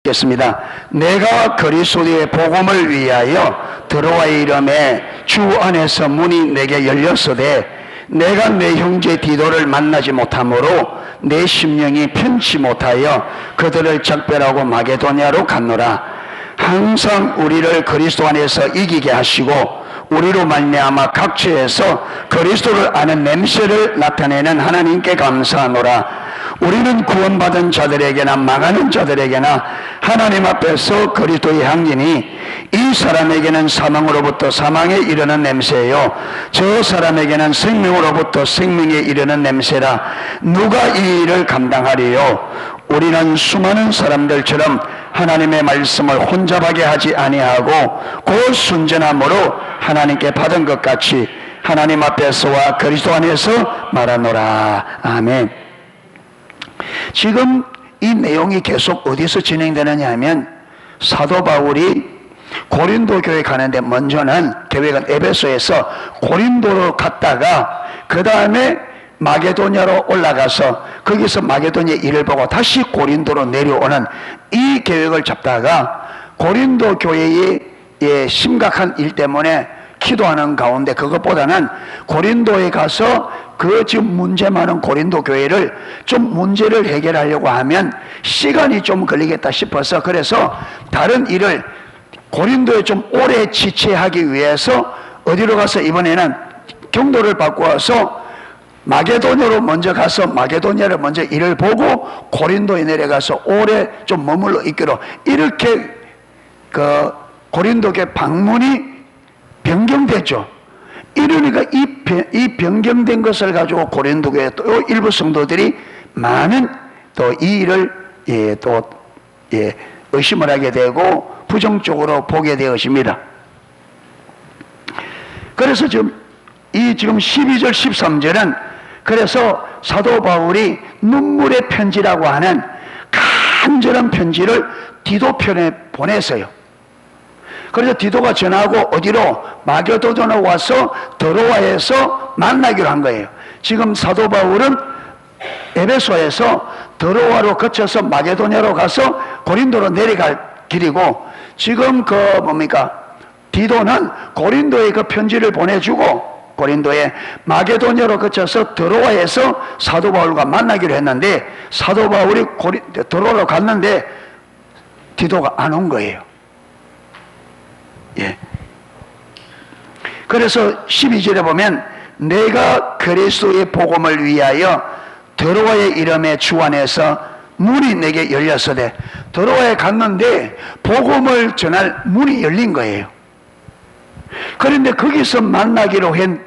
겠습니다. 내가 그리스도의 복음을 위하여 들어와의 이름에 주 안에서 문이 내게 열렸으되 내가 내 형제 디도를 만나지 못하므로 내 심령이 편치 못하여 그들을 작별하고 마게도냐로 갔노라. 항상 우리를 그리스도 안에서 이기게 하시고 우리로 말미암아 각처에서 그리스도를 아는 냄새를 나타내는 하나님께 감사하노라. 우리는 구원받은 자들에게나 망하는 자들에게나 하나님 앞에서 그리스도의 향기니 이 사람에게는 사망으로부터 사망에 이르는 냄새요 저 사람에게는 생명으로부터 생명에 이르는 냄새라. 누가 이 일을 감당하리요? 우리는 수많은 사람들처럼 하나님의 말씀을 혼잡하게 하지 아니하고 곧 순전함으로 하나님께 받은 것 같이 하나님 앞에서와 그리스도 안에서 말하노라. 아멘. 지금 이 내용이 계속 어디서 진행되느냐 하면 사도 바울이 고린도 교회 가는데 먼저는 계획은 에베소에서 고린도로 갔다가 그 다음에 마게도냐로 올라가서 거기서 마게도냐의 일을 보고 다시 고린도로 내려오는 이 계획을 잡다가 고린도 교회의 심각한 일 때문에 기도하는 가운데 그것보다는 고린도에 가서 그 지금 문제 많은 고린도 교회를 좀 문제를 해결하려고 하면 시간이 좀 걸리겠다 싶어서 그래서 다른 일을 고린도에 좀 오래 지체하기 위해서 어디로 가서 이번에는 경로를 바꾸어서 마게도냐로 먼저 가서 마게도냐를 먼저 일을 보고 고린도에 내려가서 오래 좀 머물러 있기로 이렇게 그 고린도 교회 방문이 변경됐죠. 이러니까 이 변경된 것을 가지고 고린도 교회 또 일부 성도들이 많은 또 이 일을 의심을 하게 되고 부정적으로 보게 되었습니다. 그래서 지금 12절 13절은 그래서 사도 바울이 눈물의 편지라고 하는 간절한 편지를 디도 편에 보냈어요. 그래서 디도가 전하고 어디로? 마게도냐로 와서 드로아에서 만나기로 한 거예요. 지금 사도 바울은 에베소에서 드로아로 거쳐서 마게도냐로 가서 고린도로 내려갈 길이고 지금 디도는 고린도에 그 편지를 보내주고 고린도에 마게도냐로 거쳐서 드로아에서 사도 바울과 만나기로 했는데 사도 바울이 드로아로 갔는데 디도가 안 온 거예요. 예. 그래서 12절에 보면 내가 그리스도의 복음을 위하여 드로아의 이름에 주 안에서 문이 내게 열렸으되 드로아에 갔는데 복음을 전할 문이 열린 거예요. 그런데 거기서 만나기로 한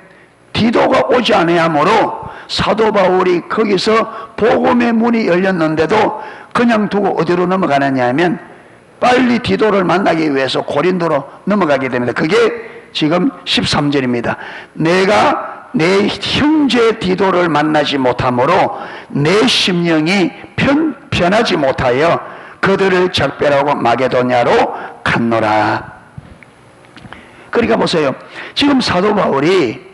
디도가 오지 아니하므로 사도 바울이 거기서 복음의 문이 열렸는데도 그냥 두고 어디로 넘어가느냐 하면 빨리 디도를 만나기 위해서 고린도로 넘어가게 됩니다. 그게 지금 13절입니다. 내가 내 형제 디도를 만나지 못하므로 내 심령이 편하지 못하여 그들을 작별하고 마게도냐로 갔노라. 그러니까 보세요. 지금 사도 바울이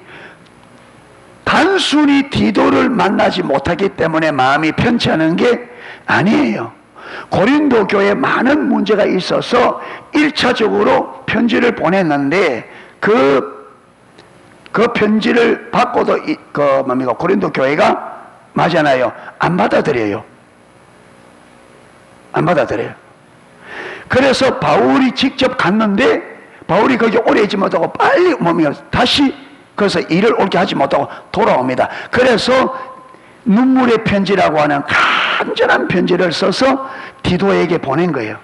단순히 디도를 만나지 못하기 때문에 마음이 편치 않은 게 아니에요. 고린도 교회에 많은 문제가 있어서 1차적으로 편지를 보냈는데 그 편지를 받고도 고린도 교회가 맞잖아요. 안 받아들여요. 안 받아들여요. 그래서 바울이 직접 갔는데 바울이 거기 오래 있지 못하고 빨리 다시 그래서 일을 옳게 하지 못하고 돌아옵니다. 그래서 눈물의 편지라고 하는 간절한 편지를 써서 디도에게 보낸 거예요.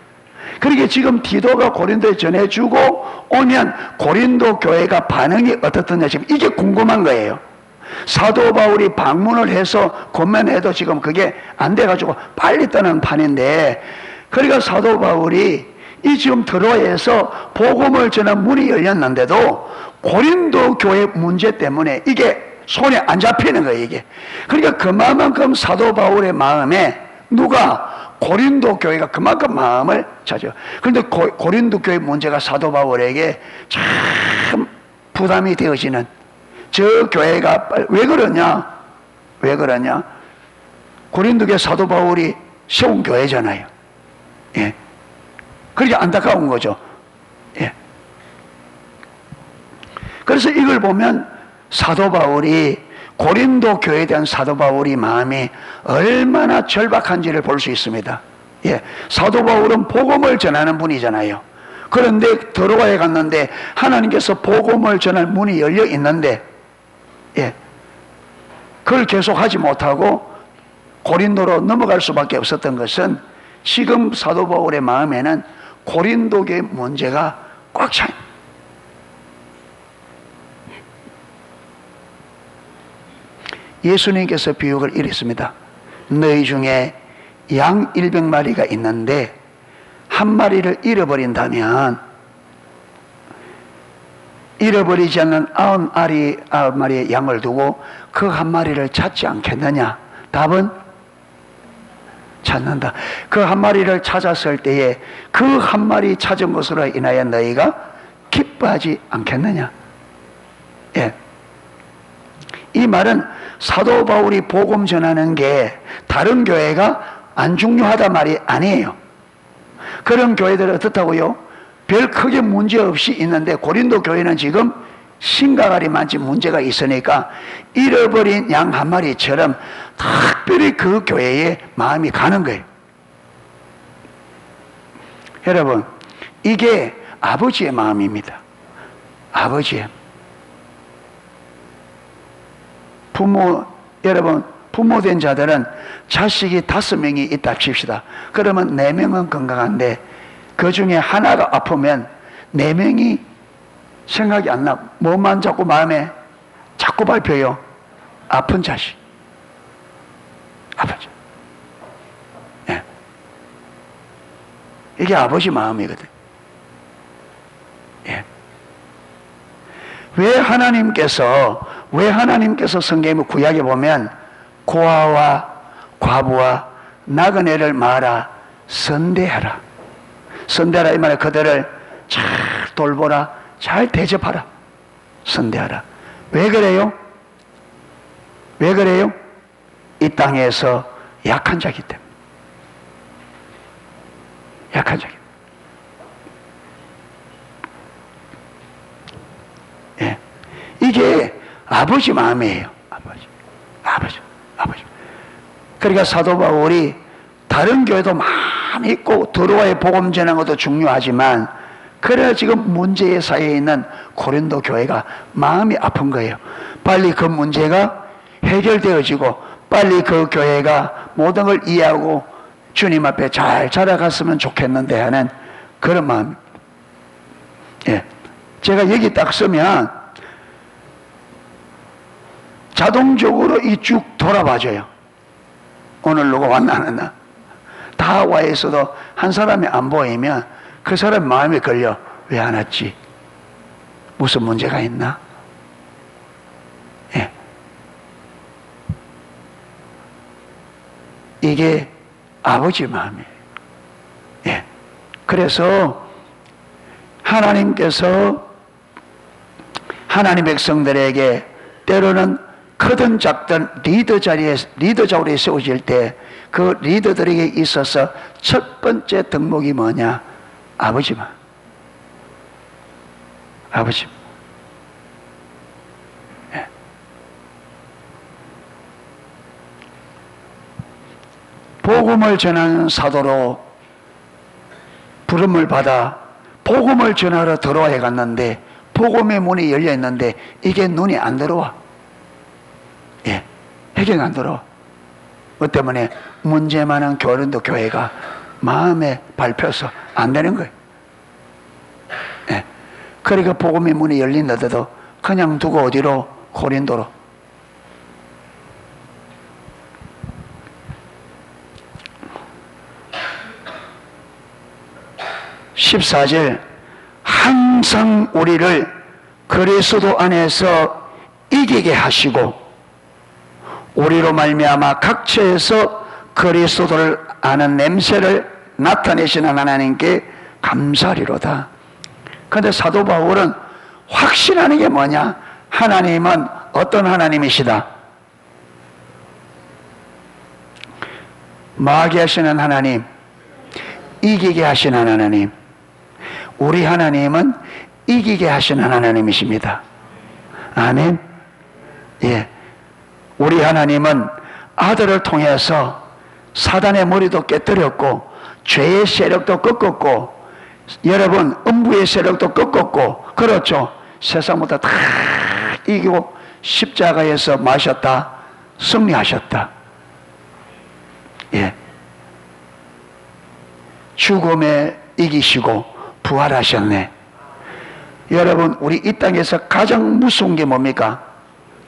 그러니까 지금 디도가 고린도에 전해주고 오면 고린도 교회가 반응이 어떻느냐 지금 이게 궁금한 거예요. 사도 바울이 방문을 해서 권면해도 지금 그게 안 돼가지고 빨리 떠난 판인데 그러니까 사도 바울이 이 지금 드로아에서 복음을 전한 문이 열렸는데도 고린도 교회 문제 때문에 이게 손에 안 잡히는 거예요, 이게. 그러니까 그만큼 사도 바울의 마음에 누가 고린도 교회가 그만큼 마음을 차죠. 그런데 고린도 교회 문제가 사도 바울에게 참 부담이 되어지는 저 교회가 왜 그러냐? 왜 그러냐? 고린도 교회 사도 바울이 세운 교회잖아요. 예. 그렇게 안타까운 거죠. 예. 그래서 이걸 보면 사도 바울이, 고린도 교회에 대한 사도 바울이 마음이 얼마나 절박한지를 볼 수 있습니다. 예. 사도 바울은 복음을 전하는 분이잖아요. 그런데 더로아에 갔는데 하나님께서 복음을 전할 문이 열려 있는데, 예, 그걸 계속하지 못하고 고린도로 넘어갈 수밖에 없었던 것은, 지금 사도 바울의 마음에는 고린도교의 문제가 꽉 차 있는, 예수님께서 비유를 이랬습니다. 너희 중에 양 100마리가 있는데 한 마리를 잃어버린다면 잃어버리지 않는 99마리의 양을 두고 그 한 마리를 찾지 않겠느냐? 답은 찾는다. 그 한 마리를 찾았을 때에 그 한 마리 찾은 것으로 인하여 너희가 기뻐하지 않겠느냐? 예. 이 말은 사도 바울이 복음 전하는 게 다른 교회가 안 중요하다 말이 아니에요. 그런 교회들은 어떻다고요? 별 크게 문제 없이 있는데 고린도 교회는 지금 신가가리 만치 문제가 있으니까 잃어버린 양 한 마리처럼 특별히 그 교회에 마음이 가는 거예요. 여러분, 이게 아버지의 마음입니다. 아버지의. 여러분, 부모된 자들은 자식이 5명이 있다 칩시다. 그러면 4명은 건강한데 그 중에 하나가 아프면 4명이 생각이 안 나. 뭐만 자꾸 마음에 자꾸 밟혀요? 아픈 자식. 아픈 자식. 예. 이게 아버지 마음이거든. 예. 왜 하나님께서 성경의 구약에 보면 고아와 과부와 나그네를 말아 선대하라. 선대하라 이 말에 그들을 잘 돌보라, 잘 대접하라. 선대하라. 왜 그래요? 왜 그래요? 이 땅에서 약한 자이기 때문에. 약한 자이기 때문에. 예. 이게 아버지 마음이에요. 아버지. 그러니까 사도 바울이 다른 교회도 많이 있고 드로아의 복음 전하는 것도 중요하지만, 그래야 지금 문제의 사이에 있는 고린도 교회가 마음이 아픈 거예요. 빨리 그 문제가 해결되어지고 빨리 그 교회가 모든 걸 이해하고 주님 앞에 잘 자라갔으면 좋겠는데 하는 그런 마음. 예. 제가 여기 딱 쓰면 자동적으로 이 쭉 돌아봐줘요. 오늘 누가 왔나 안 왔나. 다 와 있어도 한 사람이 안 보이면 그 사람 마음에 걸려. 왜 안 왔지? 무슨 문제가 있나? 예. 이게 아버지 마음이에요. 예. 그래서 하나님께서 하나님 백성들에게 때로는 크든 작든 리더 자리에 세워질 때 그 리더들에게 있어서 첫 번째 덕목이 뭐냐? 아버지만. 아버지. 예. 복음을 전하는 사도로 부름을 받아 복음을 전하러 들어와야 갔는데 복음의 문이 열려 있는데 이게 눈이 안 들어와. 예. 해결이 안 들어와. 그 때문에 문제 많은 고린도 교회가 마음에 밟혀서 안 되는 거예요. 예. 그러니까 복음의 문이 열린다도 그냥 두고 어디로? 고린도로. (14절) 항상 우리를 그리스도 안에서 이기게 하시고 우리로 말미암아 각처에서 그리스도를 아는 냄새를 나타내시는 하나님께 감사리로다. 그런데 사도 바울은 확신하는 게 뭐냐? 하나님은 어떤 하나님이시다? 마귀 하시는 하나님, 이기게 하시는 하나님, 우리 하나님은 이기게 하시는 하나님이십니다. 아멘. 예. 우리 하나님은 아들을 통해서 사단의 머리도 깨뜨렸고, 죄의 세력도 꺾었고, 여러분 음부의 세력도 꺾었고, 그렇죠. 세상보다 다 이기고 십자가에서 마셨다, 승리하셨다. 예. 죽음에 이기시고 부활하셨네. 여러분, 우리 이 땅에서 가장 무서운 게 뭡니까?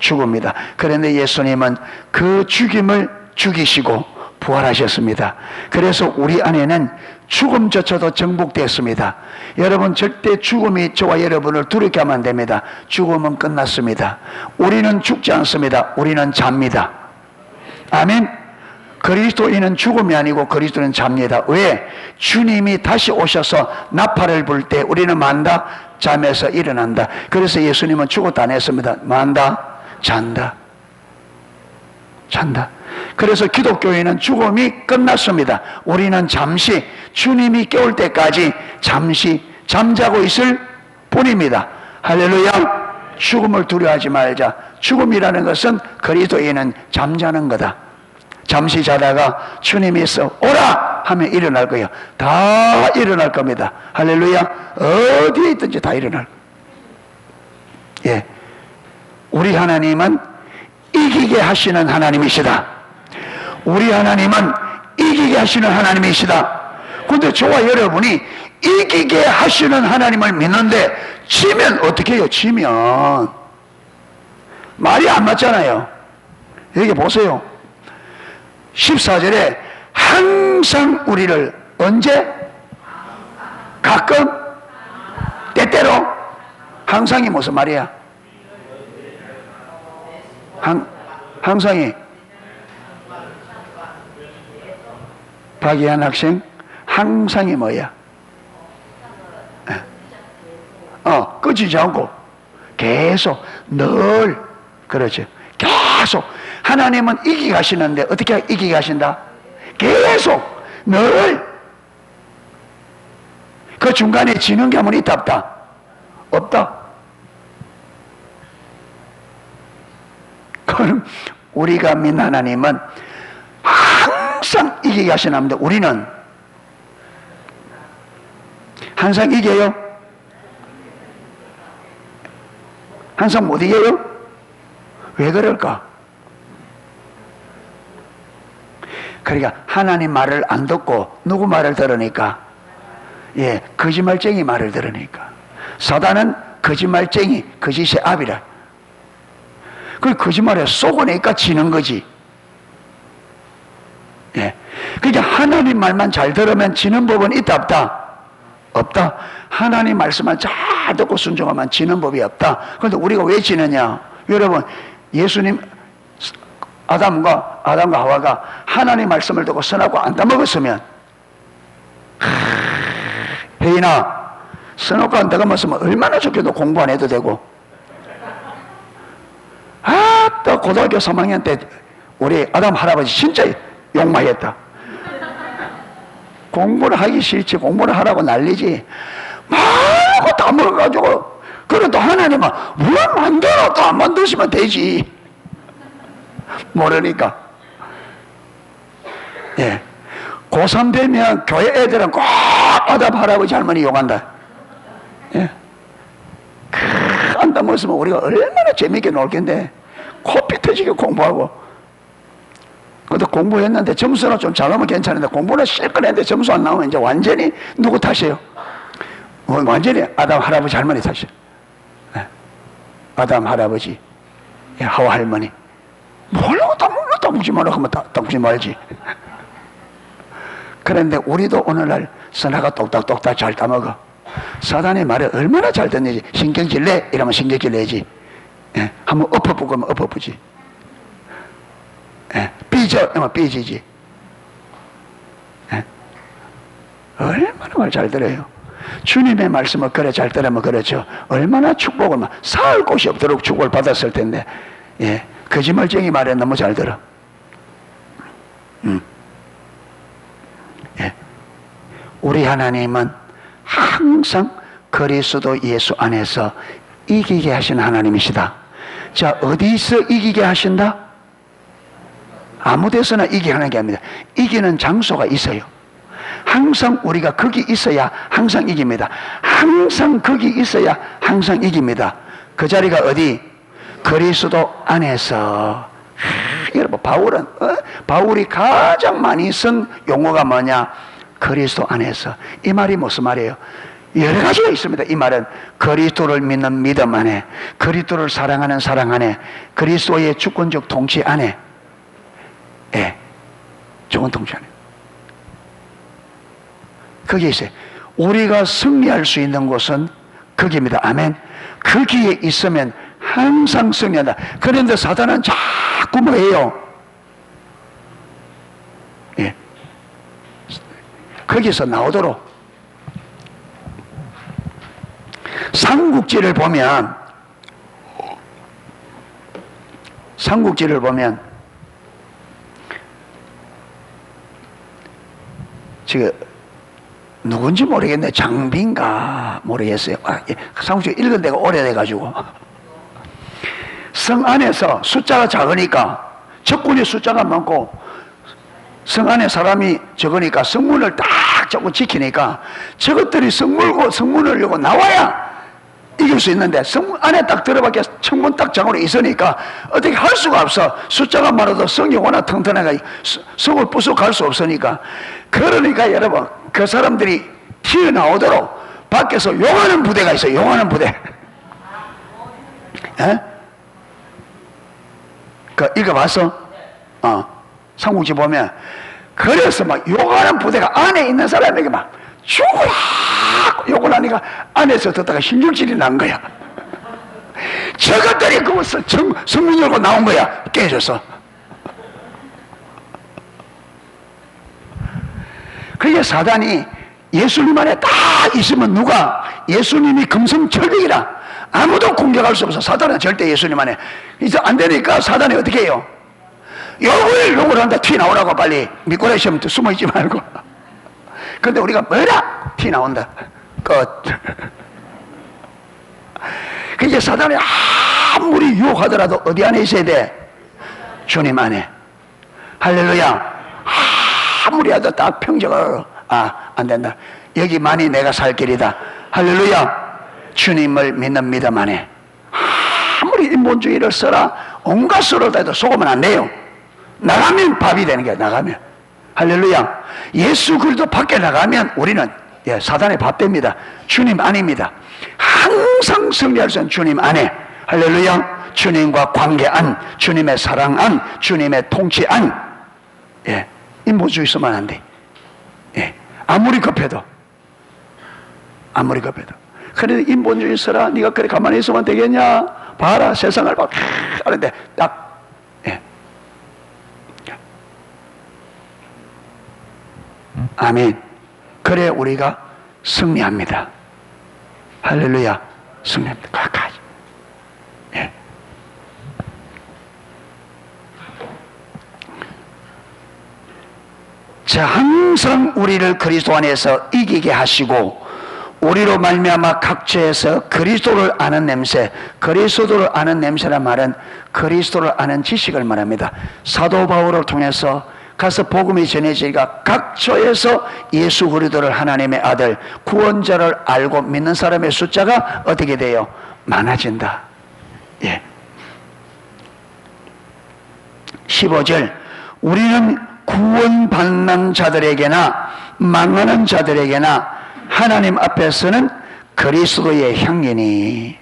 죽음이다. 그런데 예수님은 그 죽임을 죽이시고 부활하셨습니다. 그래서 우리 안에는 죽음조차도 정복되었습니다. 여러분, 절대 죽음이 저와 여러분을 두렵게 하면 안 됩니다. 죽음은 끝났습니다. 우리는 죽지 않습니다. 우리는 잡니다. 아멘. 그리스도인은 죽음이 아니고 그리스도는 잡니다. 왜? 주님이 다시 오셔서 나팔을 불 때 우리는 만다, 잠에서 일어난다. 그래서 예수님은 죽었다 안 했습니다. 만다, 잔다. 잔다. 그래서 기독교인은 죽음이 끝났습니다. 우리는 잠시 주님이 깨울 때까지 잠시 잠자고 있을 뿐입니다. 할렐루야. 죽음을 두려워하지 말자. 죽음이라는 것은 그리스도인은 잠자는 거다. 잠시 자다가 주님이 있어 오라 하면 일어날 거예요. 다 일어날 겁니다. 할렐루야. 어디에 있든지 다 일어날 거예요. 예. 우리 하나님은 이기게 하시는 하나님이시다. 우리 하나님은 이기게 하시는 하나님이시다. 그런데 저와 여러분이 이기게 하시는 하나님을 믿는데 지면 어떻게 해요? 지면 말이 안 맞잖아요. 여기 보세요. 14절에 항상 우리를 언제? 가끔? 때때로? 항상이 무슨 말이야? 항상이 박예한 학생, 항상이 뭐야? 끊이지 않고 계속 늘, 그렇죠. 계속 하나님은 이기게 하시는데 어떻게 이기게 하신다? 계속 늘. 그 중간에 지는 게 아무리 있다 없다? 없다. 그럼 우리가 믿는 하나님은 항상 이기게 하시는 하나님인데 우리는 항상 이겨요? 항상 못 이겨요? 왜 그럴까? 그러니까 하나님 말을 안 듣고 누구 말을 들으니까? 예, 거짓말쟁이 말을 들으니까. 사단은 거짓말쟁이, 거짓의 압이라. 그 거짓말에 속으니까 지는 거지. 예. 그러니까 하나님 말만 잘 들으면 지는 법은 있다 없다? 없다. 하나님 말씀만 잘 듣고 순종하면 지는 법이 없다. 그런데 우리가 왜 지느냐? 여러분, 예수님 아담과 하와가 하나님 말씀을 듣고 선하고 안 따먹었으면, 혜인아, 선하고 안 따먹었으면 얼마나 좋게도 공부 안 해도 되고, 또 고등학교 3학년 때 우리 아담 할아버지 진짜 욕망했다. 공부를 하기 싫지 공부를 하라고 난리지. 말고 다 먹어가지고. 그래도 하나님은 왜 만들어? 또 안 만드시면 되지. 모르니까. 예. 고3 되면 교회 애들은 꼭 아담 할아버지 할머니 욕한다. 예. 안 담았으면 우리가 얼마나 재밌게 놀 텐데. 코피 터지게 공부하고. 근데 공부했는데 점수는 좀 잘 나오면 괜찮은데 공부는 실컷 했는데 점수 안 나오면 이제 완전히 누구 탓이에요? 완전히 아담 할아버지 할머니 탓이에요. 네. 아담 할아버지, 하와 할머니. 뭐라고 따먹지 마라 하면 따먹지 말지. 그런데 우리도 오늘날 선화가 똑딱똑딱 잘 따먹어. 사단의 말에 얼마나 잘 듣는지. 신경질 내? 이러면 신경질 내지. 예. 한번 엎어보고 하면 엎어보지. 예. 삐져? 이러면 삐지지. 예. 얼마나 말 잘 들어요. 주님의 말씀을 그래 잘 들으면 그렇죠. 얼마나 축복을, 살 곳이 없도록 축복을 받았을 텐데. 예. 거짓말쟁이 말에 너무 잘 들어. 예. 우리 하나님은 항상 그리스도 예수 안에서 이기게 하신 하나님이시다. 자, 어디서 이기게 하신다? 아무 데서나 이기게 하는 게 아닙니다. 이기는 장소가 있어요. 항상 우리가 거기 있어야 항상 이깁니다. 항상 거기 있어야 항상 이깁니다. 그 자리가 어디? 그리스도 안에서. 여러분, 바울이 가장 많이 쓴 용어가 뭐냐? 그리스도 안에서. 이 말이 무슨 말이에요? 여러 가지가 있습니다. 이 말은 그리스도를 믿는 믿음 안에, 그리스도를 사랑하는 사랑 안에, 그리스도의 주권적 통치 안에, 예, 주권 통치 안에. 거기에 있어요. 우리가 승리할 수 있는 곳은 거기입니다. 아멘. 거기에 있으면 항상 승리한다. 그런데 사단은 자꾸 뭐예요? 예, 거기서 나오도록. 삼국지를 보면 지금 누군지 모르겠네. 장비인가 모르겠어요. 삼국지 읽은 데가 오래돼가지고 성 안에서 숫자가 작으니까 적군의 숫자가 많고 성 안에 사람이 적으니까 성문을 딱 잡고 지키니까 저것들이 성문을 열고 나와야 이길 수 있는데 성문 안에 딱 들어밖에 청문 딱 장으로 있으니까 어떻게 할 수가 없어. 숫자가 많아도 성이 워낙 튼튼하게 성을 부수고 갈 수 없으니까. 그러니까 여러분, 그 사람들이 튀어나오도록 밖에서 용하는 부대가 있어요. 용하는 부대. 예? 그 읽어봤어? 삼국지 보면 그래서 막 욕하는 부대가 안에 있는 사람에게 막 죽어라 욕을 하니까 안에서 듣다가 신경질이 난 거야. 저것들이 그 성문 열고 나온 거야. 깨졌어. 그게 사단이 예수님 안에 딱 있으면 누가 예수님이 금성철벽이라 아무도 공격할 수 없어. 사단은 절대 예수님 안에 이제 안 되니까 사단이 어떻게 해요? 욕을 한다. 튀 나오라고 빨리. 미꾸라지 시험 숨어 있지 말고. 근데 우리가 뭐라? 튀 나온다. 끝. 그게 사단이 아무리 유혹하더라도 어디 안에 있어야 돼? 주님 안에. 할렐루야. 아무리 해도 딱 평정을 안 된다. 여기만이 내가 살 길이다. 할렐루야. 주님을 믿는 믿음 안에. 아무리 인본주의를 써라 온갖 수를 다 해도 속으면 안 돼요. 나가면 밥이 되는 거야. 나가면. 할렐루야. 예수 그리스도 밖에 나가면 우리는 사단의 밥 됩니다. 주님 안입니다. 항상 승리할 수 있는 주님 안에. 할렐루야. 주님과 관계 안, 주님의 사랑 안, 주님의 통치 안. 인본주의 쓰면 안 돼. 아무리 급해도. 그런데 인본주의 써라. 네가 그래 가만히 있으면 되겠냐? 봐라 세상을 봐. 하는데 딱 아멘. 그래 우리가 승리합니다. 할렐루야. 승리합니다. 가까이. 자, 항상 우리를 그리스도 안에서 이기게 하시고 우리로 말미암아 각처에서 그리스도를 아는 냄새, 그리스도를 아는 냄새란 말은 그리스도를 아는 지식을 말합니다. 사도 바울을 통해서 가서 복음이 전해지니까 각처에서 예수 그리스도를 하나님의 아들 구원자를 알고 믿는 사람의 숫자가 어떻게 돼요? 많아진다. 15절 우리는 구원받는 자들에게나 망하는 자들에게나 하나님 앞에서는 그리스도의 향기니.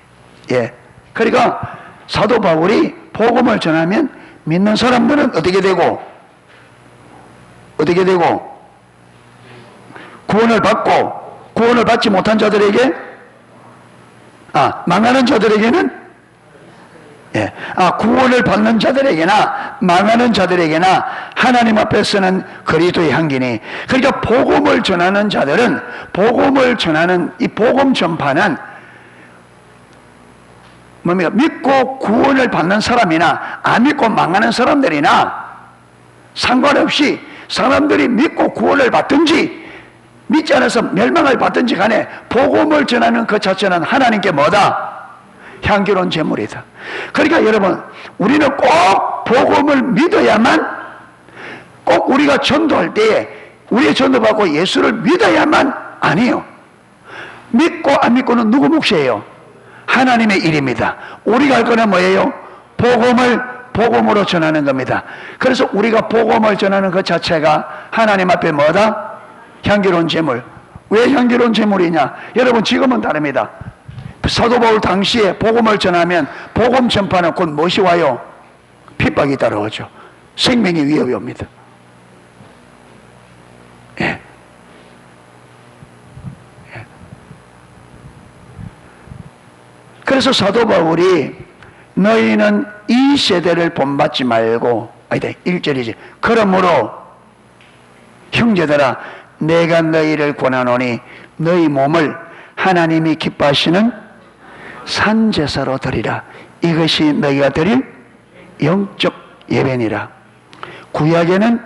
그러니까 사도 바울이 복음을 전하면 믿는 사람들은 어떻게 되고 구원을 받고 구원을 받지 못한 자들에게 망하는 자들에게는 구원을 받는 자들에게나 망하는 자들에게나 하나님 앞에서는 그리스도의 향기니. 그러니까 복음을 전하는 자들은 복음을 전하는 이 복음 전파는 뭡니까? 믿고 구원을 받는 사람이나 안 믿고 망하는 사람들이나 상관없이 사람들이 믿고 구원을 받든지 믿지 않아서 멸망을 받든지 간에 복음을 전하는 그 자체는 하나님께 뭐다? 향기로운 제물이다. 그러니까 여러분, 우리는 꼭 복음을 믿어야만, 꼭 우리가 전도할 때에 우리의 전도받고 예수를 믿어야만 아니에요. 믿고 안 믿고는 누구 몫이에요? 하나님의 일입니다. 우리가 할 거는 뭐예요? 복음으로 전하는 겁니다. 그래서 우리가 복음을 전하는 그 자체가 하나님 앞에 뭐다? 향기로운 제물. 왜 향기로운 제물이냐? 여러분, 지금은 다릅니다. 사도 바울 당시에 복음을 전하면 복음 전파는 곧 무엇이 와요? 핍박이 따라오죠. 생명의 위협이 옵니다. 예. 예. 그래서 사도 바울이 너희는 이 세대를 본받지 말고, 아니다, 1절이지. 그러므로 형제들아, 내가 너희를 권하노니 너희 몸을 하나님이 기뻐하시는 산제사로 드리라. 이것이 너희가 드릴 영적 예배니라. 구약에는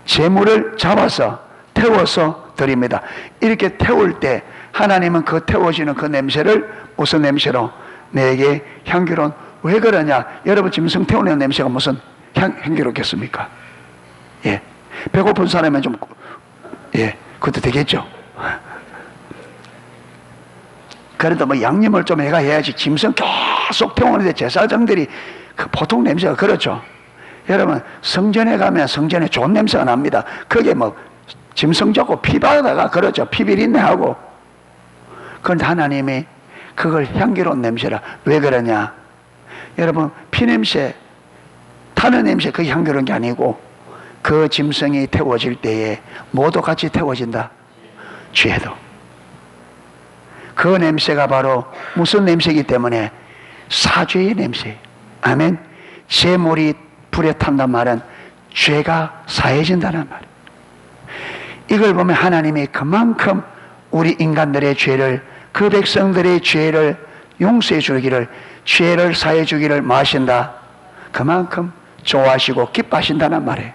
제물을 잡아서 태워서 드립니다. 이렇게 태울 때 하나님은 그 태워지는 그 냄새를 무슨 냄새로? 내게 향기로운. 왜 그러냐? 여러분, 짐승 태우는 냄새가 무슨 향기롭겠습니까? 예. 배고픈 사람은 좀, 예, 그것도 되겠죠. 그래도 뭐 양념을 좀 해야지 짐승 계속 태우는데 제사장들이 그 보통 냄새가 그렇죠. 여러분, 성전에 가면 성전에 좋은 냄새가 납니다. 그게 뭐 짐승 잡고 피 바르다가 그렇죠. 피 비린내 하고. 그런데 하나님이 그걸 향기로운 냄새라. 왜 그러냐? 여러분, 피 냄새, 타는 냄새, 그게 향기로운 게 아니고 그 짐승이 태워질 때에 모두 같이 태워진다. 죄도. 그 냄새가 바로 무슨 냄새이기 때문에? 사죄의 냄새. 아멘. 제물이 불에 탄단 말은 죄가 사해진다는 말. 이걸 보면 하나님이 그만큼 우리 인간들의 죄를, 그 백성들의 죄를 용서해 주기를, 죄를 사해 주기를 뭐 하신다? 그만큼 좋아하시고 기뻐하신다는 말이에요.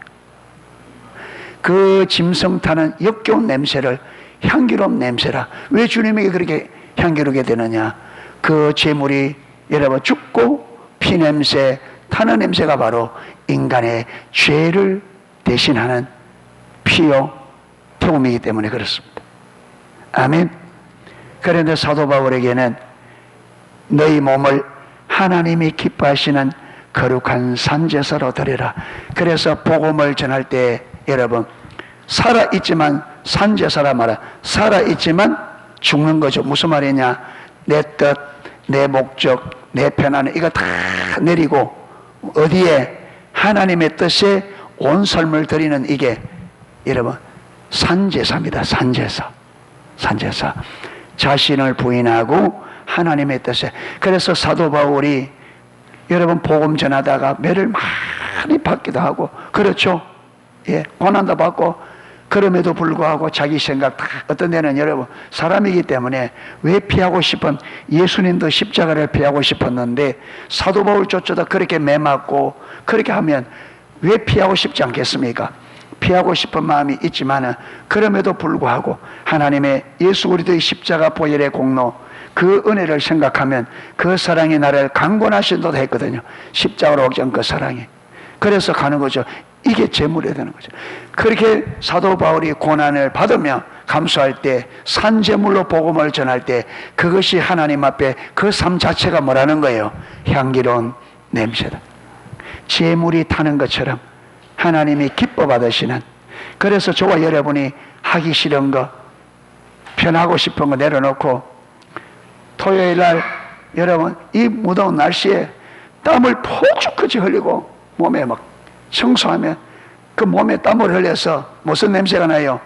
그 짐승 타는 역겨운 냄새를 향기로운 냄새라. 왜 주님에게 그렇게 향기롭게 되느냐? 그 제물이 여러분 죽고 피냄새, 타는 냄새가 바로 인간의 죄를 대신하는 피요 태움이기 때문에 그렇습니다. 아멘. 그런데 사도 바울에게는 너희 몸을 하나님이 기뻐하시는 거룩한 산제사로 드리라. 그래서 복음을 전할 때 여러분, 살아있지만 산제사라 말아. 살아있지만 죽는 거죠. 무슨 말이냐? 내 뜻, 내 목적, 내 편안함 이거 다 내리고 어디에? 하나님의 뜻에 온 삶을 드리는 이게 여러분 산제사입니다. 산제사. 자신을 부인하고 하나님의 뜻에. 그래서 사도 바울이 여러분 복음 전하다가 매를 많이 받기도 하고 그렇죠. 예, 고난도 받고 그럼에도 불구하고 자기 생각 다 어떤 데는 여러분 사람이기 때문에 왜 피하고 싶은 예수님도 십자가를 피하고 싶었는데 사도 바울조차도 그렇게 매 맞고 그렇게 하면 왜 피하고 싶지 않겠습니까? 피하고 싶은 마음이 있지만은 그럼에도 불구하고 하나님의 예수 그리스도의 십자가 보혈의 공로 그 은혜를 생각하면 그 사랑이 나를 강권하신다고 했거든요. 십자가로 억정 그 사랑이. 그래서 가는 거죠. 이게 제물이 되는 거죠. 그렇게 사도 바울이 고난을 받으며 감수할 때 산제물로 복음을 전할 때 그것이 하나님 앞에 그 삶 자체가 뭐라는 거예요? 향기로운 냄새다. 제물이 타는 것처럼 하나님이 기뻐 받으시는. 그래서 저와 여러분이 하기 싫은 거, 편하고 싶은 거 내려놓고 토요일 날 여러분 이 무더운 날씨에 땀을 포죽같이 흘리고 몸에 막 청소하면 그 몸에 땀을 흘려서 무슨 냄새가 나요?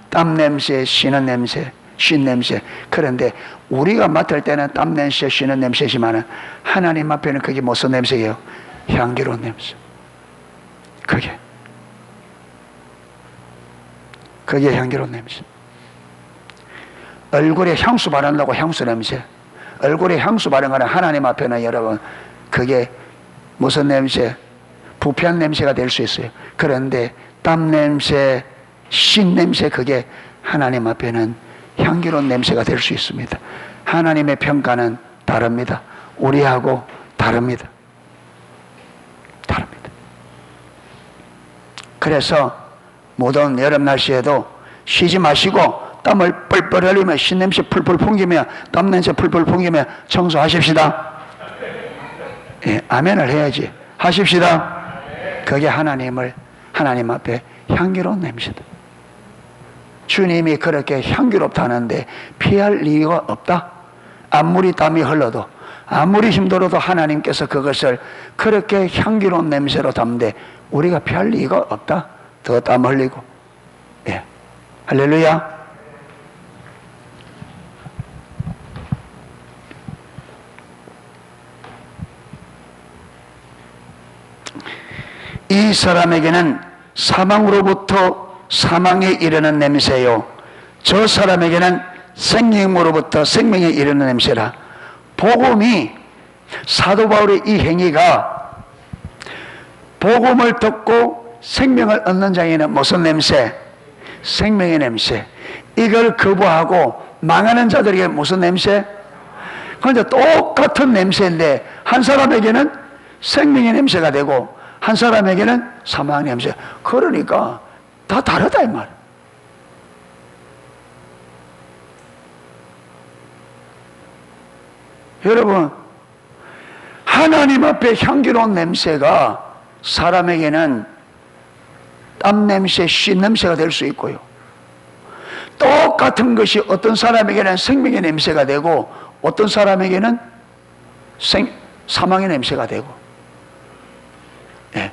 땀 냄새, 쉬는 냄새, 쉰 냄새. 그런데 우리가 맡을 때는 땀 냄새, 쉬는 냄새지만 하나님 앞에는 그게 무슨 냄새예요? 향기로운 냄새. 그게 향기로운 냄새. 얼굴에 향수 바른다고 향수 냄새. 얼굴에 향수 바른 거는 하나님 앞에는 여러분 그게 무슨 냄새? 부패한 냄새가 될 수 있어요. 그런데 땀 냄새, 신 냄새, 그게 하나님 앞에는 향기로운 냄새가 될 수 있습니다. 하나님의 평가는 다릅니다. 우리하고 다릅니다. 다릅니다. 그래서 무더운 여름 날씨에도 쉬지 마시고 땀을 뻘뻘 흘리며 신냄새 풀풀 풍기며 땀냄새 풀풀 풍기며 청소하십시다. 예, 아멘을 해야지. 하십시다. 그게 하나님 앞에 향기로운 냄새다. 주님이 그렇게 향기롭다는데 피할 이유가 없다. 아무리 땀이 흘러도 아무리 힘들어도 하나님께서 그것을 그렇게 향기로운 냄새로 담는데 우리가 피할 이유가 없다. 더 땀 흘리고. 예. 할렐루야. 이 사람에게는 사망으로부터 사망에 이르는 냄새요, 저 사람에게는 생명으로부터 생명에 이르는 냄새라. 복음이, 사도 바울의 이 행위가 복음을 듣고 생명을 얻는 자에게는 무슨 냄새? 생명의 냄새. 이걸 거부하고 망하는 자들에게 무슨 냄새? 그런데 똑같은 냄새인데 한 사람에게는 생명의 냄새가 되고 한 사람에게는 사망의 냄새. 그러니까 다 다르다 이 말. 여러분, 하나님 앞에 향기로운 냄새가 사람에게는 땀 냄새, 씨 냄새가 될 수 있고요, 똑같은 것이 어떤 사람에게는 생명의 냄새가 되고 어떤 사람에게는 사망의 냄새가 되고. 예.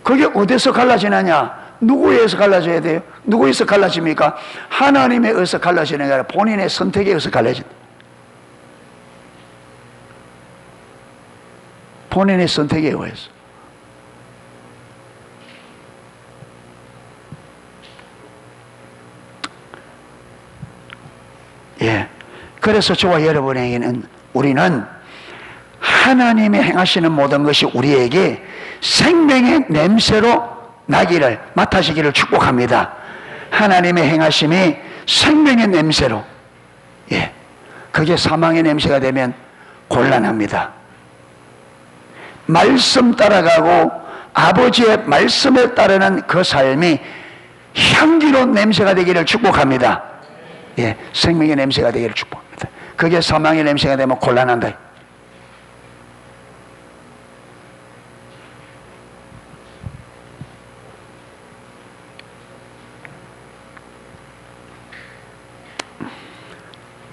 그게 어디서 갈라지느냐? 누구에 의해서 갈라져야 돼요? 누구에 의해서 갈라집니까? 하나님에 의해서 갈라지는 게 아니라 본인의 선택에 의해서 갈라진다. 본인의 선택에 의해서. 예. 그래서 저와 여러분에게는, 우리는 하나님이 행하시는 모든 것이 우리에게 생명의 냄새로 나기를, 맡아지기를 축복합니다. 하나님의 행하심이 생명의 냄새로. 예. 그게 사망의 냄새가 되면 곤란합니다. 말씀 따라가고 아버지의 말씀에 따르는 그 삶이 향기로운 냄새가 되기를 축복합니다. 예, 생명의 냄새가 되기를 축복합니다. 그게 사망의 냄새가 되면 곤란한다.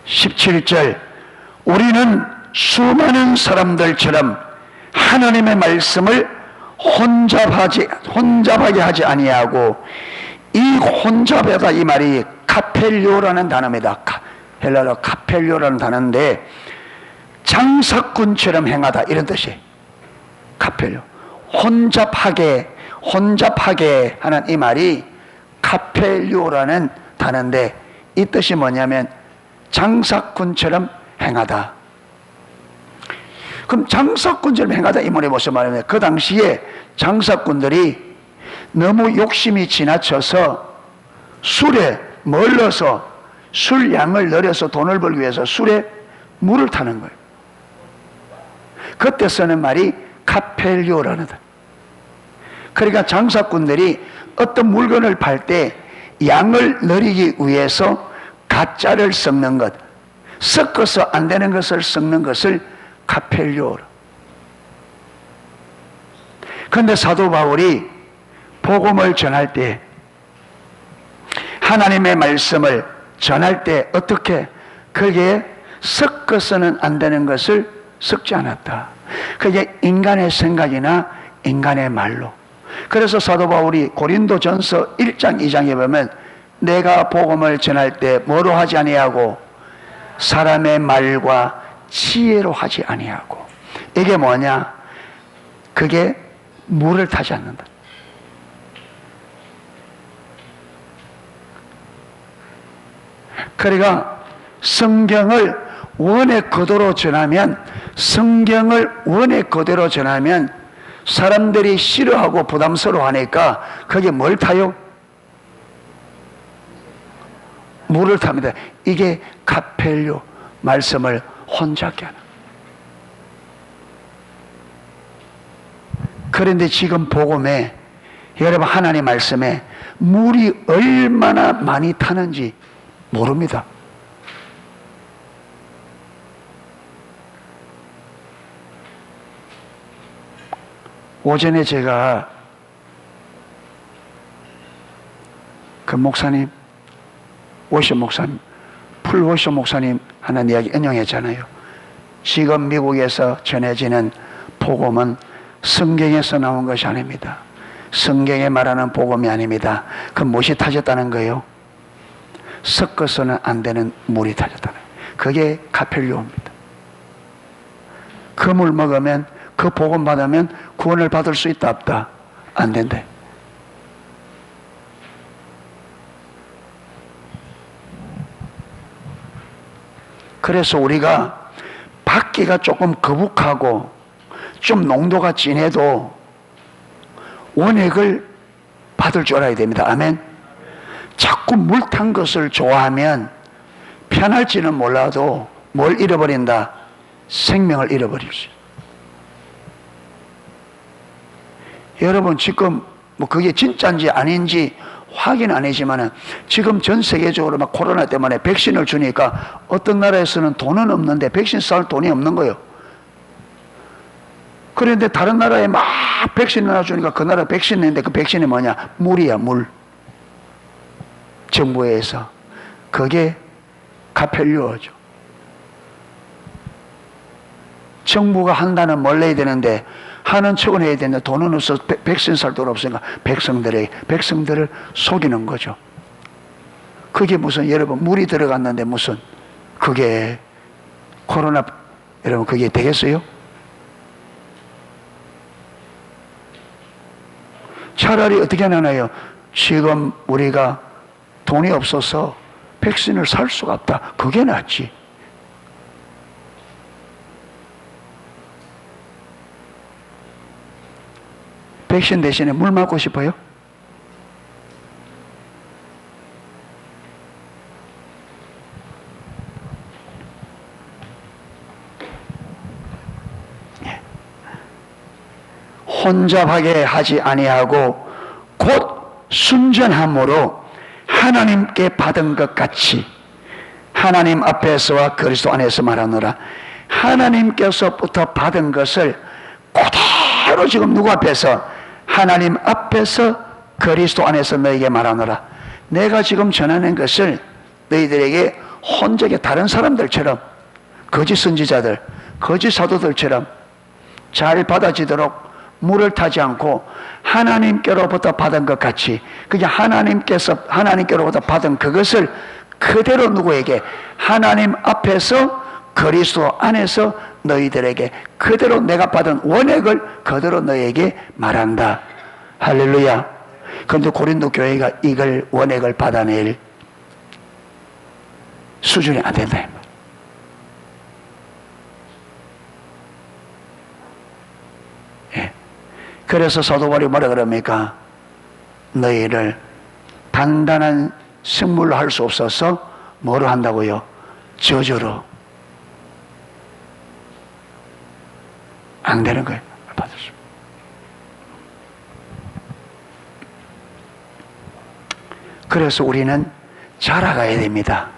(17절) 우리는 수많은 사람들처럼 하나님의 말씀을 혼잡하게 하지 아니하고, 이 혼잡하다 이 말이 카펠료라는 단어입니다. 헬라어 카펠료라는 단어인데 장사꾼처럼 행하다 이런 뜻이에요. 카펠료. 혼잡하게 하는 이 말이 카펠료라는 단어인데 이 뜻이 뭐냐면 장사꾼처럼 행하다. 그럼 장사꾼처럼 행하다 이 말이 무슨 말이냐면, 그 당시에 장사꾼들이 너무 욕심이 지나쳐서 술에 멀러서 술 양을 늘려서 돈을 벌기 위해서 술에 물을 타는 거예요. 그때 쓰는 말이 카펠료라는 거. 그러니까 장사꾼들이 어떤 물건을 팔 때 양을 늘리기 위해서 가짜를 섞는 것, 섞어서 안 되는 것을 섞는 것을 카펠료. 그런데 사도 바울이 복음을 전할 때, 하나님의 말씀을 전할 때 어떻게 그게 섞어서는 안 되는 것을 섞지 않았다. 그게 인간의 생각이나 인간의 말로. 그래서 사도 바울이 고린도전서 1장 2장에 보면 내가 복음을 전할 때 뭐로 하지 아니하고 사람의 말과 지혜로 하지 아니하고. 이게 뭐냐? 그게 물을 타지 않는다. 그러니까 성경을 원의 그대로 전하면, 사람들이 싫어하고 부담스러워하니까 그게 뭘 타요? 물을 탑니다. 이게 카펠료 말씀을 혼잡게 하는. 그런데 지금 복음에 여러분 하나님 말씀에 물이 얼마나 많이 타는지 모릅니다. 오전에 제가 그 목사님, 워셔 목사님, 풀 워셔 목사님 하는 이야기 인용했잖아요. 지금 미국에서 전해지는 복음은 성경에서 나온 것이 아닙니다. 성경에 말하는 복음이 아닙니다. 그 무엇이 타졌다는 거예요? 섞어서는 안 되는 물이 타졌다는 거예요. 그게 카펠료입니다. 그 물 먹으면, 그 복음 받으면 구원을 받을 수 있다 없다? 안 된대. 그래서 우리가 받기가 조금 거북하고 좀 농도가 진해도 원액을 받을 줄 알아야 됩니다. 아멘. 자꾸 물 탄 것을 좋아하면 편할지는 몰라도 뭘 잃어버린다? 생명을 잃어버릴 수 있어요. 여러분 지금 뭐 그게 진짜인지 아닌지 확인 아니지만은 지금 전 세계적으로 막 코로나 때문에 백신을 주니까 어떤 나라에서는 돈은 없는데 백신 쌀 돈이 없는 거예요. 그런데 다른 나라에 막 백신 하나 주니까 그 나라 백신 냈는데 그 백신이 뭐냐? 물이야, 물. 정부에서. 그게 카펠료죠. 정부가 한다는 뭘 내야 되는데 하는 척은 해야 되는데 돈은 없어서 백신 살 돈 없으니까 백성들을 속이는 거죠. 그게 무슨 여러분 물이 들어갔는데 무슨 그게 코로나 여러분 그게 되겠어요? 차라리 어떻게 하나요? 지금 우리가 돈이 없어서 백신을 살 수가 없다. 그게 낫지. 백신 대신에 물 맞고 싶어요? 혼잡하게 하지 아니하고 곧 순전함으로 하나님께 받은 것 같이 하나님 앞에서와 그리스도 안에서 말하노라. 하나님께서부터 받은 것을 그대로 지금 누구 앞에서? 하나님 앞에서 그리스도 안에서 너에게 말하노라. 내가 지금 전하는 것을 너희들에게 혼자게 다른 사람들처럼 거짓 선지자들, 거짓 사도들처럼 잘 받아지도록 물을 타지 않고 하나님께로부터 받은 것 같이 그게 하나님께로부터 받은 그것을 그대로 누구에게? 하나님 앞에서 그리스도 안에서 너희들에게 그대로 내가 받은 원액을 그대로 너희에게 말한다. 할렐루야. 그런데 고린도 교회가 이걸 원액을 받아낼 수준이 안 된다. 예. 그래서 사도 바울이 뭐라 그럽니까? 너희를 단단한 식물로 할 수 없어서 뭐로 한다고요? 저주로. 안 되는 거예요. 받을 수. 그래서 우리는 자라가야 됩니다.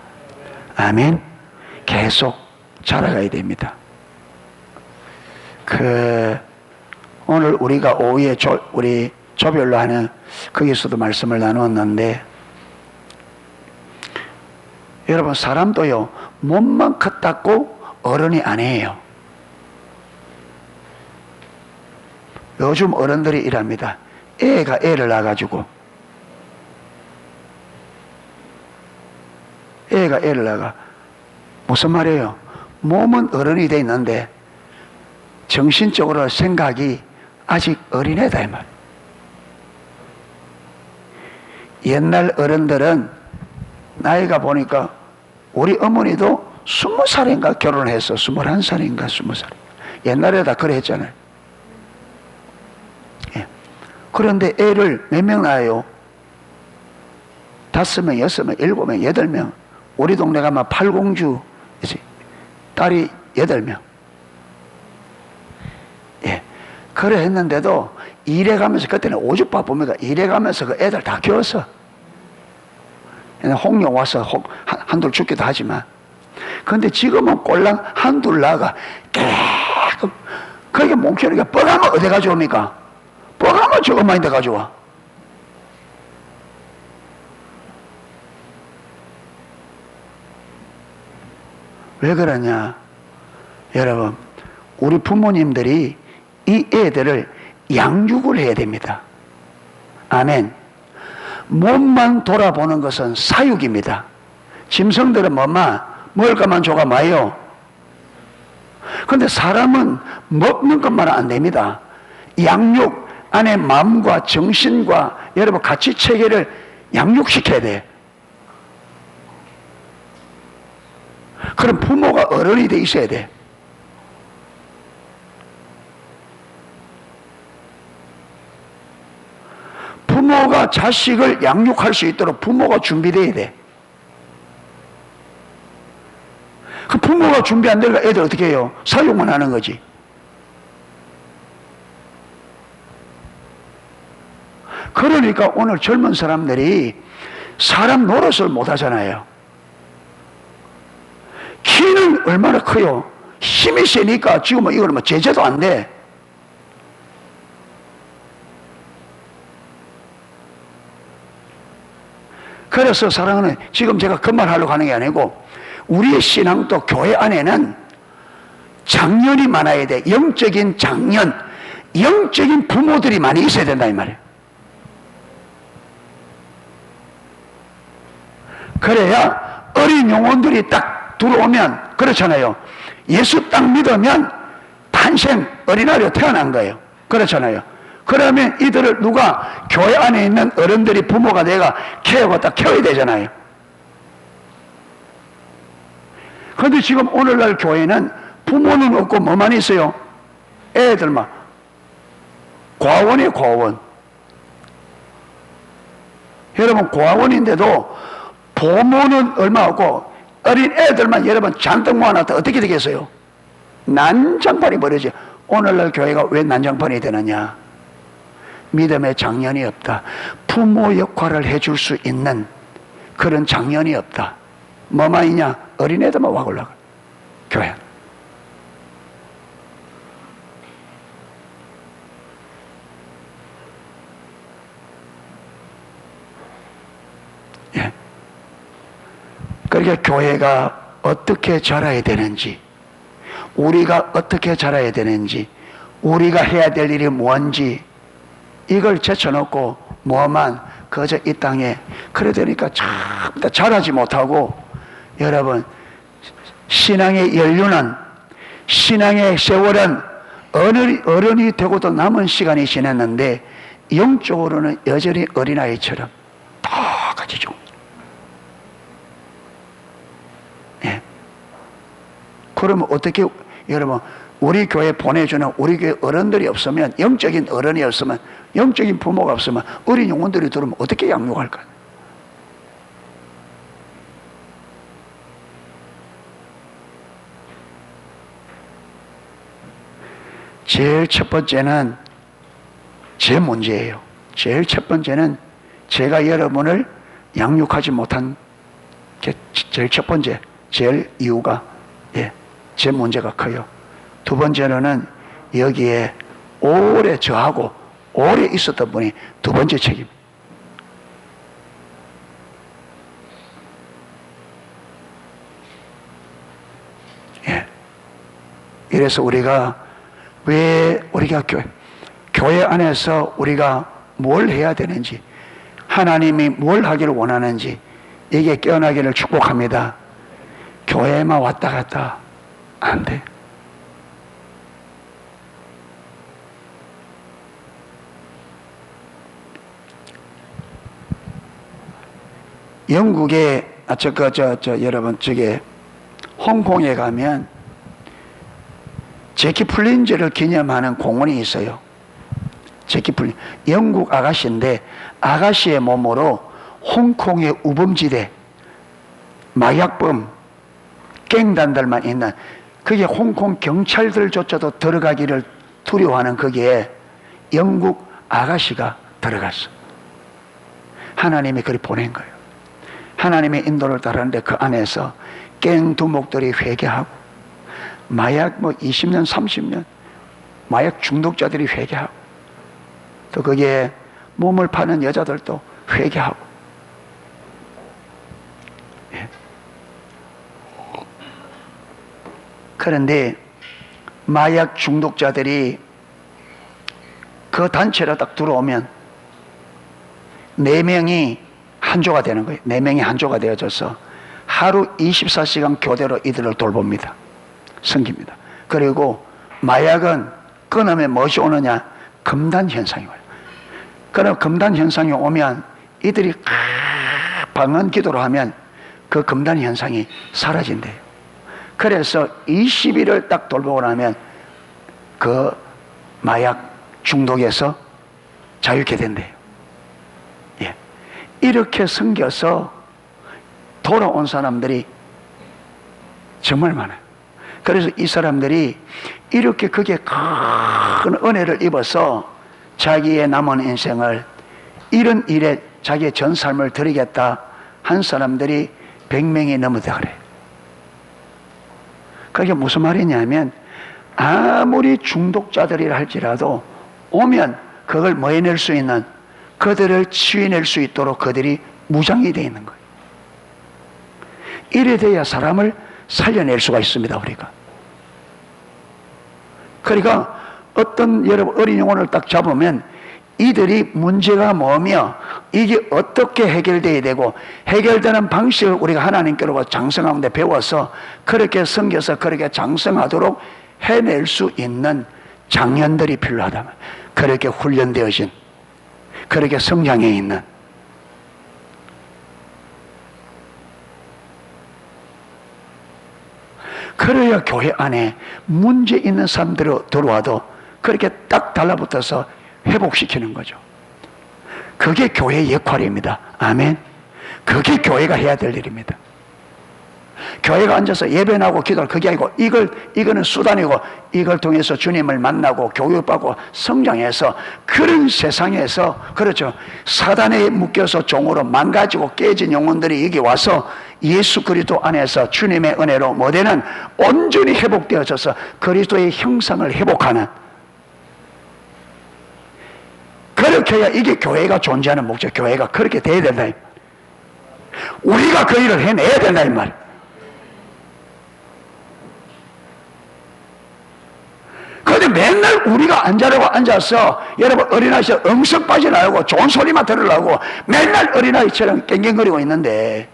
아멘. 계속 자라가야 됩니다. 오늘 우리가 오후에 우리 조별로 하는 거기서도 말씀을 나누었는데 여러분 사람도요 몸만 컸다고 어른이 아니에요. 요즘 어른들이 이랍니다. 애가 애를 낳아가지고 애가 애를 낳아. 무슨 말이에요? 몸은 어른이 돼 있는데 정신적으로 생각이 아직 어린애다 이 말. 옛날 어른들은 나이가 보니까 우리 어머니도 20살인가 결혼했어. 21살인가 20살. 옛날에 다 그래 했잖아요. 예. 그런데 애를 몇 명 낳아요? 5명, 6명, 7명, 8명. 우리 동네 가면 팔공주 딸이 8명. 예. 그래 했는데도 일해 가면서, 그때는 오죽밥 봅니까? 일해 가면서 그 애들 다 키웠어. 홍룡 와서 한둘 죽기도 하지만. 근데 지금은 꼴랑 한둘 나가 계속, 그게 못 키우니까 뻐가면 어디 가져옵니까? 뻐가면 저것만 인데 가져와. 왜 그러냐? 여러분, 우리 부모님들이 이 애들을 양육을 해야 됩니다. 아멘. 몸만 돌아보는 것은 사육입니다. 짐승들은 먹을 것만 줘가 마요. 근데 사람은 먹는 것만 안 됩니다. 양육 안에 마음과 정신과 여러분 가치 체계를 양육시켜야 돼. 그럼 부모가 어른이 돼 있어야 돼. 부모가 자식을 양육할 수 있도록 부모가 준비돼야 돼. 그 부모가 준비 안 되니까 애들 어떻게 해요? 사육만 하는 거지. 그러니까 오늘 젊은 사람들이 사람 노릇을 못 하잖아요. 키는 얼마나 커요? 힘이 세니까 지금은 이걸 뭐 제재도 안 돼. 그래서 사랑하는, 지금 제가 그 말 하려고 하는 게 아니고, 우리의 신앙도 교회 안에는 장년이 많아야 돼. 영적인 장년, 영적인 부모들이 많이 있어야 된다 이 말이에요. 그래야 어린 영혼들이 딱 들어오면, 그렇잖아요. 예수 딱 믿으면 탄생 어린아이로 태어난 거예요. 그렇잖아요. 그러면 이들을 누가, 교회 안에 있는 어른들이 부모가 내가 케어가 딱 키워야 되잖아요. 그런데 지금 오늘날 교회는 부모는 없고 뭐만 있어요? 애들만. 과원이에요, 과원. 여러분, 과원인데도 부모는 얼마 없고 어린 애들만 여러분 잔뜩 모아놨다 어떻게 되겠어요? 난장판이 벌어져. 오늘날 교회가 왜 난장판이 되느냐? 믿음의 장년이 없다. 부모 역할을 해줄 수 있는 그런 장년이 없다. 뭐만 있냐? 어린애들만 와 올라가. 교회. 예. 그러니까 교회가 어떻게 자라야 되는지, 우리가 어떻게 자라야 되는지, 우리가 해야 될 일이 뭔지, 이걸 제쳐놓고 뭐만 그저 이 땅에 그래 되니까 참 자라지 못하고, 여러분 신앙의 연륜은, 신앙의 세월은 어른이 되고도 남은 시간이 지났는데 영적으로는 여전히 어린아이처럼 똑같이 죽. 예. 그러면 어떻게, 여러분 우리 교회 보내주는 우리 교회 어른들이 없으면, 영적인 어른이 없으면, 영적인 부모가 없으면 어린 영혼들이 들어오면 어떻게 양육할까? 제일 첫 번째는 제 문제예요. 제일 첫 번째는 제가 여러분을 양육하지 못한 게 제일 첫 번째, 제일 이유가, 예, 제 문제가 커요. 두 번째로는 여기에 오래 저하고 오래 있었던 분이 두 번째 책임. 예. 이래서 우리가 왜 우리가 교회 안에서 우리가 뭘 해야 되는지, 하나님이 뭘 하기를 원하는지 이게 깨어나기를 축복합니다. 교회만 왔다 갔다 안 돼. 영국에 여러분 저게 홍콩에 가면 제키 플린즈를 기념하는 공원이 있어요. 제키 플린, 영국 아가씨인데 아가씨의 몸으로 홍콩의 우범지대 마약범, 갱단들만 있는, 그게 홍콩 경찰들조차도 들어가기를 두려워하는 거기에 영국 아가씨가 들어갔어. 하나님이 그리 보낸 거예요. 하나님의 인도를 따르는데 그 안에서 갱두목들이 회개하고, 마약 20년 30년 마약 중독자들이 회개하고, 또 거기에 몸을 파는 여자들도 회개하고. 예. 그런데 마약 중독자들이 그 단체로 딱 들어오면 4명이 한조가 되는 거예요. 4명이 한조가 되어져서 하루 24시간 교대로 이들을 돌봅니다. 섬깁니다. 그리고 마약은 끊으면 무엇이 오느냐? 금단 현상이 와요. 그럼 금단 현상이 오면 이들이 방언 기도를 하면 그 금단 현상이 사라진대요. 그래서 20일을 딱 돌보고 나면 그 마약 중독에서 자유케 된대요. 예. 이렇게 섬겨서 돌아온 사람들이 정말 많아요. 그래서 이 사람들이 이렇게 그게 큰 은혜를 입어서 자기의 남은 인생을 이런 일에 자기의 전 삶을 드리겠다 한 사람들이 100명이 넘었다 그래요. 그게 무슨 말이냐면, 아무리 중독자들이라 할지라도 오면 그걸 모해낼 수 있는, 그들을 치유해낼 수 있도록 그들이 무장이 되어 있는 거예요. 이래 돼야 사람을 살려낼 수가 있습니다, 우리가. 그러니까 어떤 여러분 어린 영혼을 딱 잡으면 이들이 문제가 뭐며 이게 어떻게 해결돼야 되고, 해결되는 방식을 우리가 하나님께로 장성하는데 배워서 그렇게 섬겨서 그렇게 장성하도록 해낼 수 있는 장년들이 필요하다. 그렇게 훈련되어진, 그렇게 성장해 있는. 그래야 교회 안에 문제 있는 사람들이 들어와도 그렇게 딱 달라붙어서 회복시키는 거죠. 그게 교회의 역할입니다. 아멘. 그게 교회가 해야 될 일입니다. 교회가 앉아서 예배하고 기도를, 그게 아니고 이거는 수단이고, 이걸 통해서 주님을 만나고 교육받고 성장해서, 그런 세상에서, 그렇죠, 사단에 묶여서 종으로 망가지고 깨진 영혼들이 여기 와서 예수 그리스도 안에서 주님의 은혜로 모델은 온전히 회복되어져서 그리스도의 형상을 회복하는, 그렇게 해야 이게 교회가 존재하는 목적. 교회가 그렇게 돼야 된다. 우리가 그 일을 해내야 된다 이 말. 그런데 맨날 우리가 앉아서 여러분 어린아이처럼 엉석 빠져나오고 좋은 소리만 들으려고 맨날 어린아이처럼 깽깽거리고 있는데,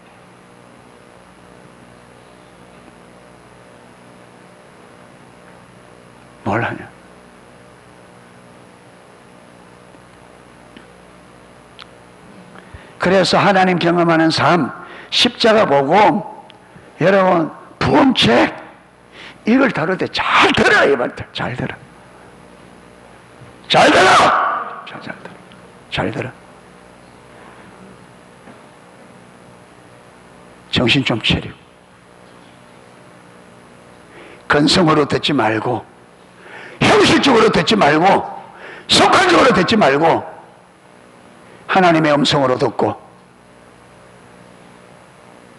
뭘 하냐? 그래서 하나님 경험하는 삶, 십자가 보고 여러분 부흥책 이걸 다룰 때 잘 들어요. 잘 들어. 잘 들어. 잘 들어. 정신 좀 차리고, 건성으로 듣지 말고, 형식적으로 듣지 말고, 속한적으로 듣지 말고, 하나님의 음성으로 듣고,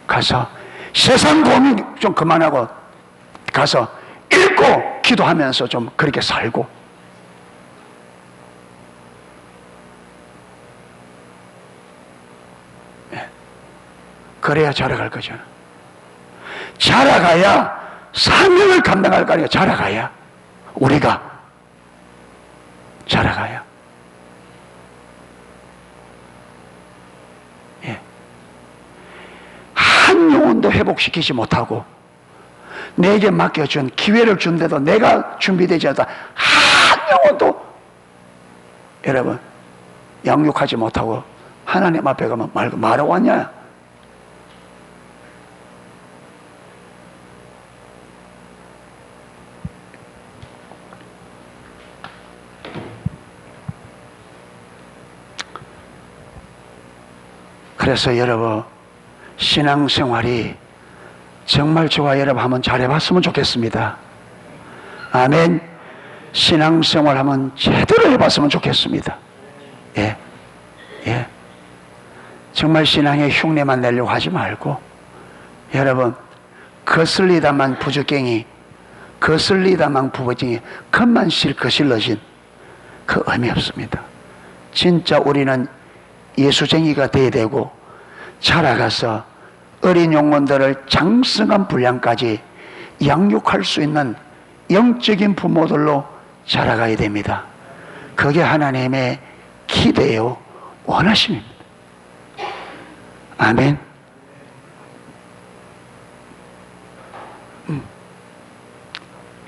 가서 세상 고민 좀 그만하고 가서 읽고 기도하면서 좀 그렇게 살고, 그래야 자라갈 거잖아. 자라가야 사명을 감당할 거 아니야. 자라가야, 우리가 자라가야. 한 영혼도 회복시키지 못하고 내게 맡겨준 기회를 준데도 내가 준비되지 않다 한 영혼도 여러분 양육하지 못하고 하나님 앞에 가면 말하고 왔냐? 그래서 여러분 신앙생활이 정말 저와 여러분 한번 잘해봤으면 좋겠습니다. 아멘. 신앙생활 한번 제대로 해봤으면 좋겠습니다. 예, 예. 정말 신앙의 흉내만 내려고 하지 말고, 여러분, 거슬리다만 부적갱이, 거슬리다만 부적갱이, 겉만 실컷 실러진 그 의미 없습니다. 진짜 우리는 예수쟁이가 돼야 되고, 자라가서 어린 영혼들을 장성한 분량까지 양육할 수 있는 영적인 부모들로 자라가야 됩니다. 그게 하나님의 기대요 원하심입니다. 아멘.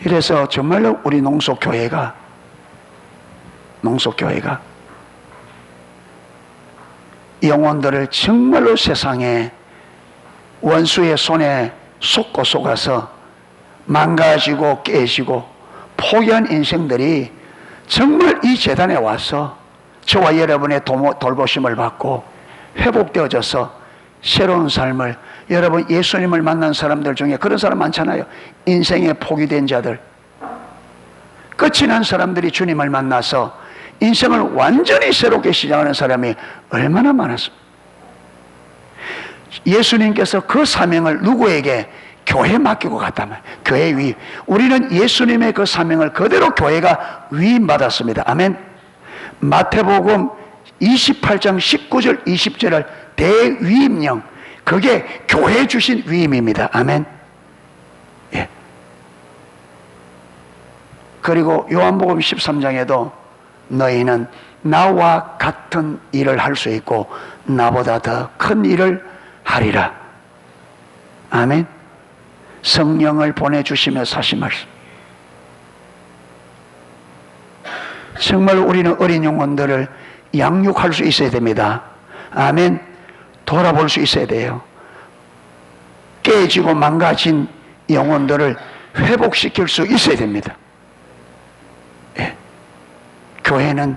이래서 정말로 우리 농속교회가 영혼들을 정말로 세상에 원수의 손에 속아서 망가지고 깨지고 포기한 인생들이 정말 이 재단에 와서 저와 여러분의 돌보심을 받고 회복되어져서 새로운 삶을, 여러분 예수님을 만난 사람들 중에 그런 사람 많잖아요. 인생에 포기된 자들, 끝이 난 사람들이 주님을 만나서 인생을 완전히 새롭게 시작하는 사람이 얼마나 많았습니까? 예수님께서 그 사명을 누구에게? 교회에 맡기고 갔다면, 교회 위. 우리는 예수님의 그 사명을 그대로 교회가 위임받았습니다. 아멘. 마태복음 28장 19절 20절을 대위임령, 그게 교회에 주신 위임입니다. 아멘. 예. 그리고 요한복음 13장에도 너희는 나와 같은 일을 할 수 있고 나보다 더 큰 일을 하리라. 아멘. 성령을 보내주시며 사신 말씀. 정말 우리는 어린 영혼들을 양육할 수 있어야 됩니다. 아멘. 돌아볼 수 있어야 돼요. 깨지고 망가진 영혼들을 회복시킬 수 있어야 됩니다. 예. 교회는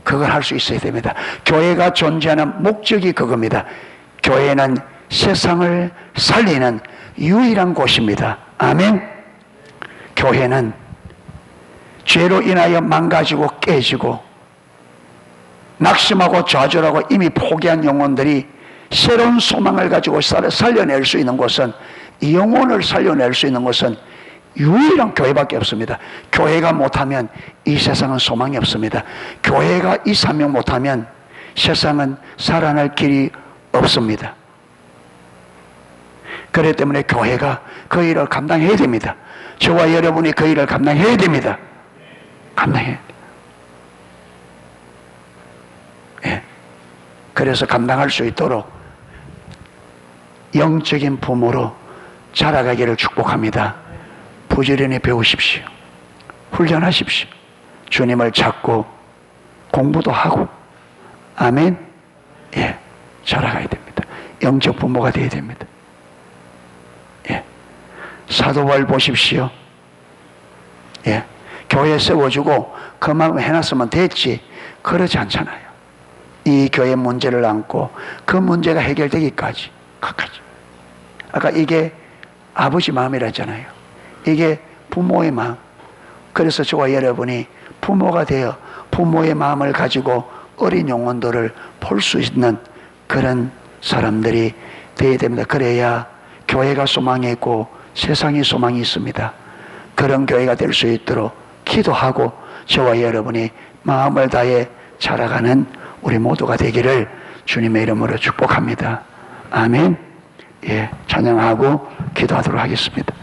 그걸 할 수 있어야 됩니다. 교회가 존재하는 목적이 그겁니다. 교회는 세상을 살리는 유일한 곳입니다. 아멘. 교회는 죄로 인하여 망가지고 깨지고 낙심하고 좌절하고 이미 포기한 영혼들이 새로운 소망을 가지고 살려낼 수 있는 곳은, 이 영혼을 살려낼 수 있는 곳은 유일한 교회밖에 없습니다. 교회가 못하면 이 세상은 소망이 없습니다. 교회가 이 사명 못하면 세상은 살아날 길이 없습니다. 그렇기 때문에 교회가 그 일을 감당해야 됩니다. 저와 여러분이 그 일을 감당해야 됩니다. 감당해야 돼요. 예. 그래서 감당할 수 있도록 영적인 부모로 자라가기를 축복합니다. 부지런히 배우십시오. 훈련하십시오. 주님을 찾고 공부도 하고, 아멘. 예, 자라가야 됩니다. 영적 부모가 되어야 됩니다. 예, 사도바울 보십시오. 예, 교회 세워주고 그만 해놨으면 됐지, 그러지 않잖아요. 이 교회 문제를 안고 그 문제가 해결되기까지 끝까지. 아까 이게 아버지 마음이라 했잖아요. 이게 부모의 마음. 그래서 저와 여러분이 부모가 되어 부모의 마음을 가지고 어린 영혼들을 볼 수 있는 그런 사람들이 되어야 됩니다. 그래야 교회가 소망이 있고 세상이 소망이 있습니다. 그런 교회가 될 수 있도록 기도하고 저와 여러분이 마음을 다해 자라가는 우리 모두가 되기를 주님의 이름으로 축복합니다. 아멘. 예, 찬양하고 기도하도록 하겠습니다.